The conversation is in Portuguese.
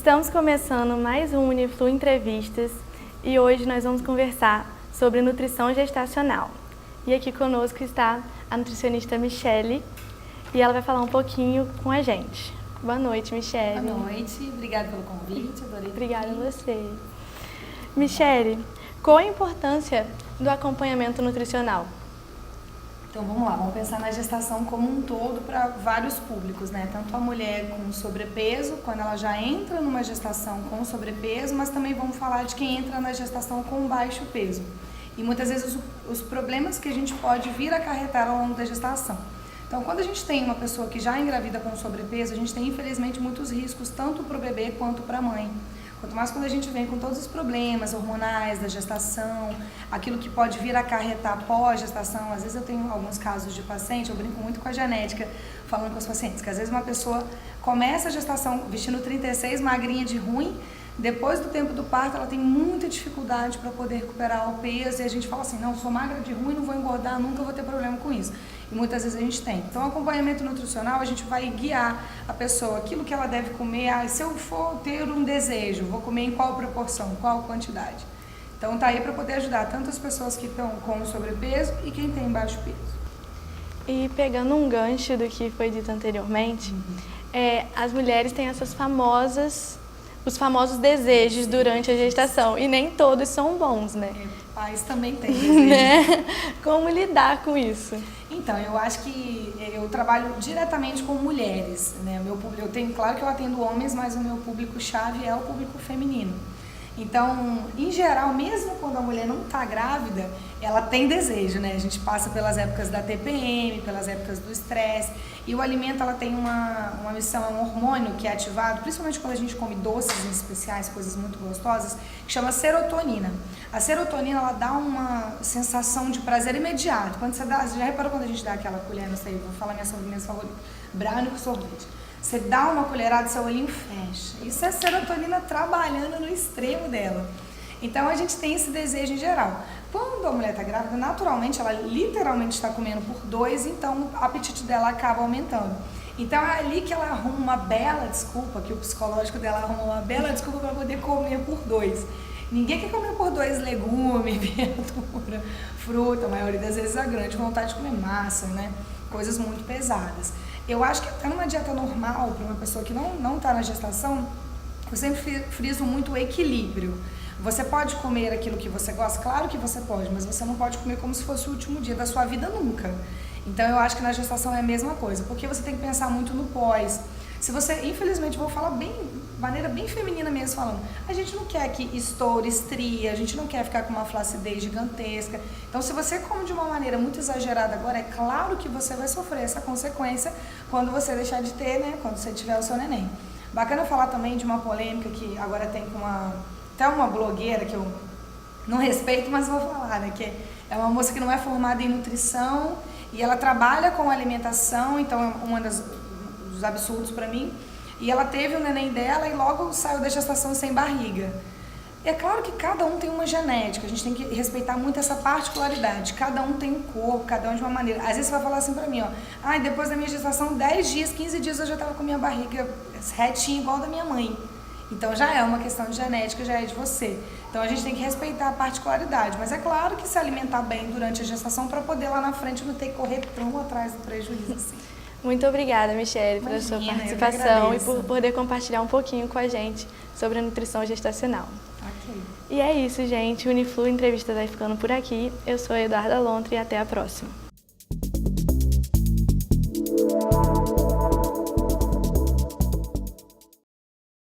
Estamos começando mais um Uniflu Entrevistas e hoje nós vamos conversar sobre nutrição gestacional. E aqui conosco está a nutricionista Michele e ela vai falar um pouquinho com a gente. Boa noite, Michele. Boa noite, obrigada pelo convite, adorei. Obrigada a você. Michele, qual a importância do acompanhamento nutricional? Então vamos lá, vamos pensar na gestação como um todo para vários públicos, né? Tanto a mulher com sobrepeso, quando ela já entra numa gestação com sobrepeso, mas também vamos falar de quem entra na gestação com baixo peso. E muitas vezes os problemas que a gente pode vir a acarretar ao longo da gestação. Então, quando a gente tem uma pessoa que já engravida com sobrepeso, a gente tem infelizmente muitos riscos, tanto para o bebê quanto para a mãe. Quanto mais quando a gente vem com todos os problemas hormonais da gestação, aquilo que pode vir a acarretar pós-gestação. Às vezes eu tenho alguns casos de paciente, eu brinco muito com a genética, falando com os pacientes, que às vezes uma pessoa começa a gestação vestindo 36, magrinha de ruim, depois do tempo do parto ela tem muita dificuldade para poder recuperar o peso e a gente fala assim, não, sou magra de ruim, não vou engordar, nunca vou ter problema com isso. E muitas vezes a gente tem. Então, o acompanhamento nutricional, a gente vai guiar a pessoa, aquilo que ela deve comer. Se eu for ter um desejo, vou comer em qual proporção, qual quantidade. Então, tá aí para poder ajudar tanto as pessoas que estão com sobrepeso e quem tem baixo peso. E pegando um gancho do que foi dito anteriormente, as mulheres têm os famosos desejos durante a gestação e nem todos são bons, né? Pais também têm desejos. Né? Como lidar com isso? Então, eu acho que eu trabalho diretamente com mulheres, né? Eu tenho, claro que eu atendo homens, mas o meu público-chave é o público feminino. Então, em geral, mesmo quando a mulher não está grávida, ela tem desejo, né? A gente passa pelas épocas da TPM, pelas épocas do estresse, e o alimento ela tem uma missão, é um hormônio que é ativado, principalmente quando a gente come doces especiais, coisas muito gostosas, que chama serotonina. A serotonina, ela dá uma sensação de prazer imediato. Quando você já reparou quando a gente dá aquela colher, não sei, vou falar minha sobremesa favorita, brownie com sorvete. Você dá uma colherada, seu olhinho fecha. Isso é serotonina trabalhando no extremo dela. Então, a gente tem esse desejo em geral. Quando a mulher está grávida, naturalmente, ela literalmente está comendo por dois, então o apetite dela acaba aumentando. Então, é ali que ela arruma uma bela desculpa, que o psicológico dela arruma uma bela desculpa para poder comer por dois. Ninguém quer comer por dois legume, verdura, fruta, a maioria das vezes a grande vontade de comer massa, né? Coisas muito pesadas. Eu acho que até numa dieta normal, para uma pessoa que não está na gestação, eu sempre friso muito o equilíbrio. Você pode comer aquilo que você gosta? Claro que você pode, mas você não pode comer como se fosse o último dia da sua vida nunca. Então eu acho que na gestação é a mesma coisa, porque você tem que pensar muito no pós. Se você, infelizmente, vou falar de maneira bem feminina mesmo falando, a gente não quer que estoure, estria, a gente não quer ficar com uma flacidez gigantesca. Então, se você come de uma maneira muito exagerada agora, é claro que você vai sofrer essa consequência quando você deixar de ter, né, quando você tiver o seu neném. Bacana falar também de uma polêmica que agora tem com até uma blogueira que eu não respeito, mas vou falar, né, que é uma moça que não é formada em nutrição e ela trabalha com alimentação, então é uma dos absurdos para mim, e ela teve o neném dela e logo saiu da gestação sem barriga. É claro que cada um tem uma genética, a gente tem que respeitar muito essa particularidade, cada um tem um corpo, cada um de uma maneira. Às vezes você vai falar assim pra mim, ó, depois da minha gestação, 10 dias, 15 dias eu já tava com minha barriga retinha igual da minha mãe. Então já é uma questão de genética, já é de você. Então a gente tem que respeitar a particularidade, mas é claro que se alimentar bem durante a gestação para poder lá na frente não ter que correr tão atrás do prejuízo assim. Muito obrigada, Michele, pela sua participação e por poder compartilhar um pouquinho com a gente sobre a nutrição gestacional. Ok. E é isso, gente. O Uniflu Entrevista vai ficando por aqui. Eu sou a Eduarda Lontra e até a próxima.